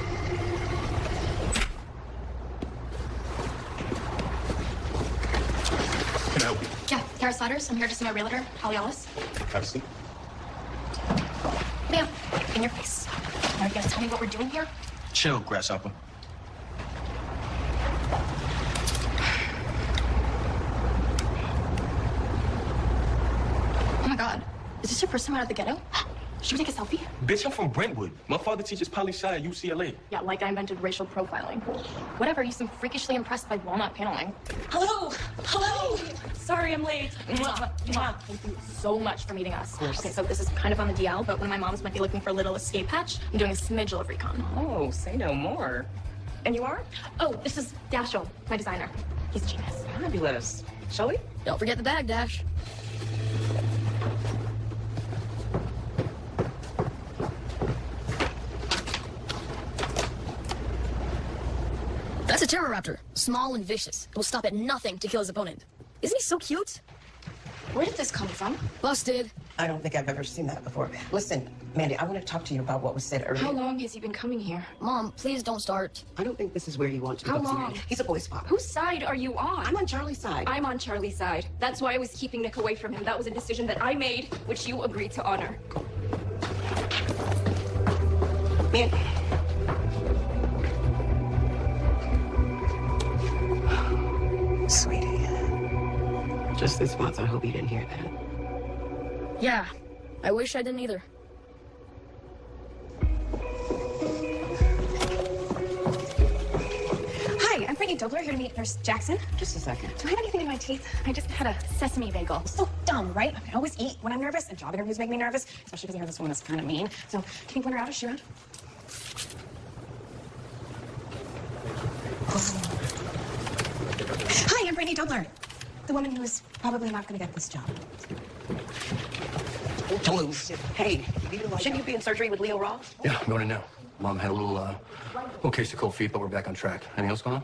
Can I help you? Yeah, Kara Sliders. I'm here to see my realtor, Holly Ellis. Have a seat. Ma'am, in your face. Are you gonna tell me what we're doing here? Chill, grasshopper. Oh my god. Is this your first time out of the ghetto? Should we take a selfie? Bitch, I'm from Brentwood. My father teaches poli-sci at UCLA. Yeah, like I invented racial profiling. Whatever, you seem freakishly impressed by walnut paneling. Hello! Hello! Sorry I'm late. Mwah. Mwah. Thank you so much for meeting us. Okay, so this is kind of on the DL, but one of my moms might be looking for a little escape hatch. I'm doing a smidgel of recon. Oh, say no more. And you are? Oh, this is Dashel, my designer. He's a genius. Fabulous. Shall we? Don't forget the bag, Dash. That's a Pteroraptor. Small and vicious. It will stop at nothing to kill his opponent. Isn't he so cute? Where did this come from? Busted. I don't think I've ever seen that before. Listen, Mandy, I want to talk to you about what was said earlier. How long has he been coming here? Mom, please don't start. I don't think this is where you want to How go. long? He's a boy spot. Whose side are you on? I'm on Charlie's side. I'm on Charlie's side. That's why I was keeping Nick away from him. That was a decision that I made, which you agreed to honor. Man. Sweetie. Just this once, I hope you didn't hear that. Yeah, I wish I didn't either. Hi, I'm Brittany Dobler, here to meet Nurse Jackson. Just a second. Do I have anything in my teeth? I just had a sesame bagel. So dumb, right? I can always eat when I'm nervous, and job interviews make me nervous, especially because I know this woman is kind of mean. So, can you point her out? Is she around? Hi, I'm Brittany Dobler. The woman who is probably not going to get this job. Don't lose. Hey, shouldn't you be in surgery with Leo Ross? Yeah, I'm going in now. Mom had a little case of cold feet, but we're back on track. Anything else going on?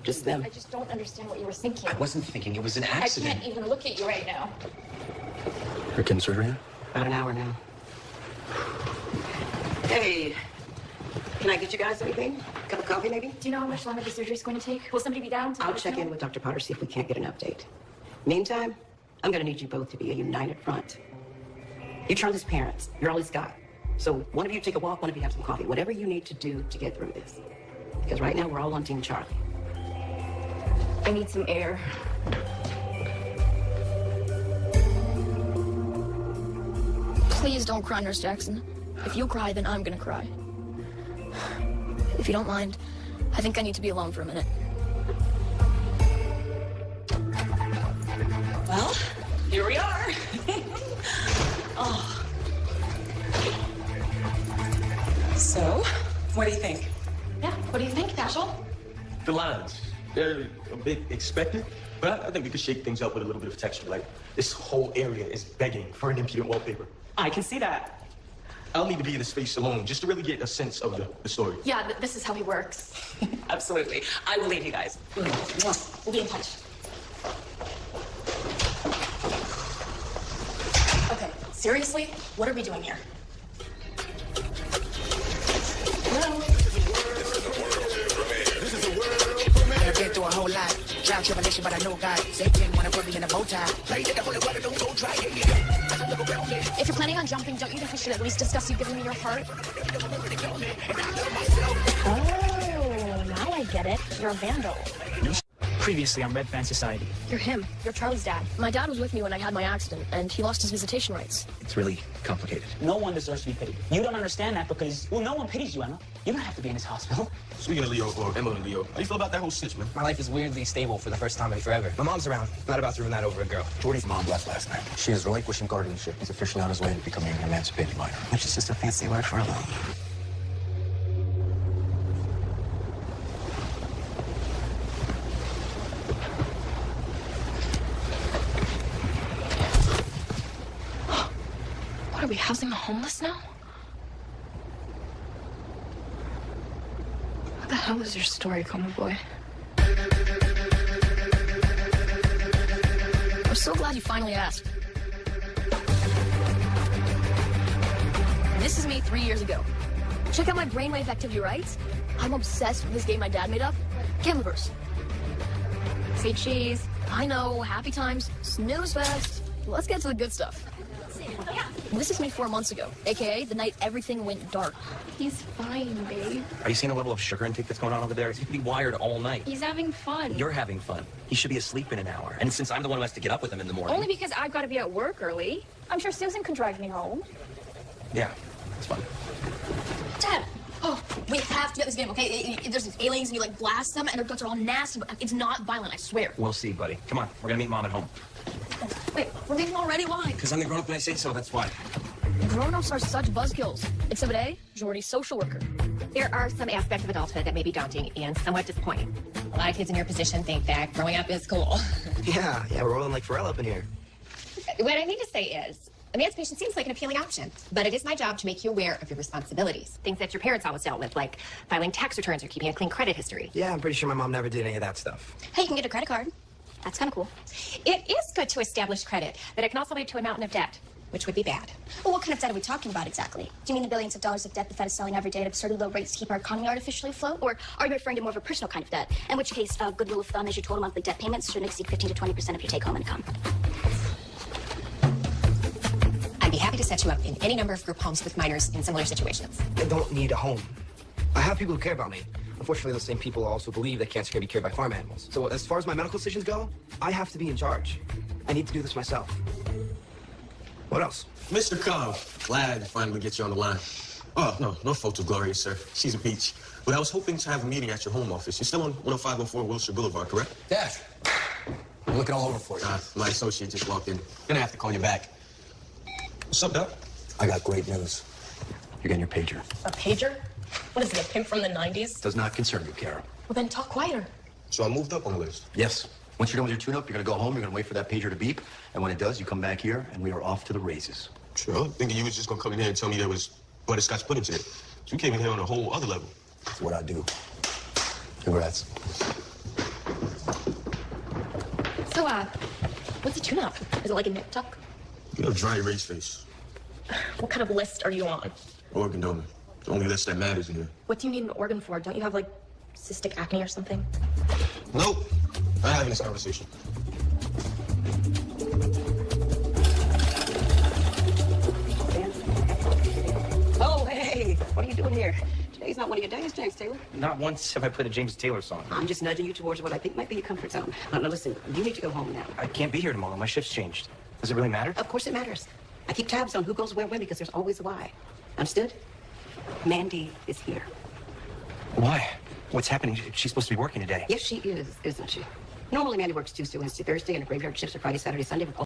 Just them. I just don't understand what you were thinking. I wasn't thinking. It was an I accident. can't even look at you right now. You're getting surgery yet? About an hour now. Hey, can I get you guys anything? Cup of coffee, maybe? Do you know how much longer the surgery's going to take? Will somebody be down? I'll check in with Dr. Potter, see if we can't get an update. Meantime, I'm gonna need you both to be a united front. You're Charlie's parents. You're all he's got. So one of you take a walk, one of you have some coffee. Whatever you need to do to get through this. Because right now we're all on Team Charlie. I need some air. Please don't cry, Nurse Jackson. If you cry, then I'm gonna cry. If you don't mind, I think I need to be alone for a minute. Well, here we are. Oh. So, what do you think? Yeah, what do you think, Dashel? The lines, they're a bit expected, but I think we could shake things up with a little bit of texture. Like, this whole area is begging for an impudent wallpaper. I can see that. I'll need to be in the space alone just to really get a sense of the story. Yeah, this is how he works. Absolutely. I believe you guys. We'll be in touch. Okay, seriously? What are we doing here? I've been through a whole lot. Trial tribulation, but I know God. They didn't want to put me in a bow tie. If you're planning on jumping, don't you think we should at least discuss you giving me your heart? Oh, now I get it. You're a vandal. Previously on Red Fan Society. You're him. You're Charlie's dad. My dad was with me when I had my accident, and he lost his visitation rights. It's really complicated. No one deserves to be pitied. You don't understand that because, well, no one pities you, Emma. You don't have to be in this hospital. Speaking of Leo, or Emma and Leo, how you feel about that whole situation, man? My life is weirdly stable for the first time in forever. My mom's around. Not about to ruin that over a girl. Jordy's mom left last night. She is relinquishing guardianship. He's officially on his way to becoming an emancipated minor. Which is just a fancy word for alone. What, are we housing the homeless now? What the hell is your story, Coma Boy? I'm so glad you finally asked. This is me 3 years ago. Check out my brainwave activity rights. I'm obsessed with this game my dad made up, Gamiverse. Say cheese. I know, happy times, snooze fest. Let's get to the good stuff. This is me 4 months ago, aka the night everything went dark. He's fine, babe. Are you seeing the level of sugar intake that's going on over there? He could be wired all night. He's having fun. You're having fun. He should be asleep in an hour. And since I'm the one who has to get up with him in the morning. Only because I've got to be at work early. I'm sure Susan can drive me home. Yeah, it's fun. Dad! Oh, we have to get this game, okay? There's these aliens and you like blast them and their guts are all nasty, but it's not violent, I swear. We'll see, buddy. Come on, we're gonna meet Mom at home. Wait, we're leaving already? Why? Because I'm the grown-up and I say so, that's why. Grown-ups are such buzzkills. Exhibit A, Jordy's social worker. There are some aspects of adulthood that may be daunting and somewhat disappointing. A lot of kids in your position think that growing up is cool. Yeah, we're rolling like Pharrell up in here. What I mean to say is, emancipation seems like an appealing option, but it is my job to make you aware of your responsibilities. Things that your parents always dealt with, like filing tax returns or keeping a clean credit history. Yeah, I'm pretty sure my mom never did any of that stuff. Hey, you can get a credit card. That's kind of cool. It is good to establish credit, but it can also lead to a mountain of debt, which would be bad. Well, what kind of debt are we talking about exactly? Do you mean the billions of dollars of debt the Fed is selling every day at absurdly low rates to keep our economy artificially afloat? Or are you referring to more of a personal kind of debt? In which case, a good rule of thumb is your total monthly debt payments shouldn't exceed 15 to 20% of your take-home income. I'd be happy to set you up in any number of group homes with minors in similar situations. I don't need a home. I have people who care about me. Unfortunately, those same people also believe that cancer can be cured by farm animals. So as far as my medical decisions go, I have to be in charge. I need to do this myself. What else? Mr. Cobb, glad to finally get you on the line. Oh, no fault of Gloria, sir. She's a peach. But I was hoping to have a meeting at your home office. You're still on 10504 Wilshire Boulevard, correct? Dash, I'm looking all over for you. My associate just walked in. Gonna have to call you back. What's up, Doc? I got great news. You're getting your pager. A pager? What is it, a pimp from the 90s? Does not concern you, Kara. Well, then talk quieter. So I moved up on the list. Yes. Once you're done with your tune-up, you're gonna go home, you're gonna wait for that pager to beep, and when it does, you come back here, and we are off to the races. Sure. Thinking you was just gonna come in here and tell me there was butterscotch pudding today. So you came in here on a whole other level. That's what I do. Congrats. So, what's a tune-up? Is it like a nip tuck? You have dry erase face. What kind of list are you on? Organ donor. The only list that matters in here. What do you need an organ for? Don't you have, like, cystic acne or something? Nope. I'm having this conversation. Oh, hey, what are you doing here? Today's not one of your days, James Taylor. Not once have I played a James Taylor song. I'm just nudging you towards what I think might be your comfort zone. Now, listen, you need to go home now. I can't be here tomorrow. My shift's changed. Does it really matter? Of course it matters. I keep tabs on who goes where when because there's always a why. Understood? Mandy is here. Why? What's happening? She's supposed to be working today. Yes, she is, isn't she? Normally, Mandy works Tuesday, Wednesday, Thursday, and her graveyard shifts are Friday, Saturday, Sunday.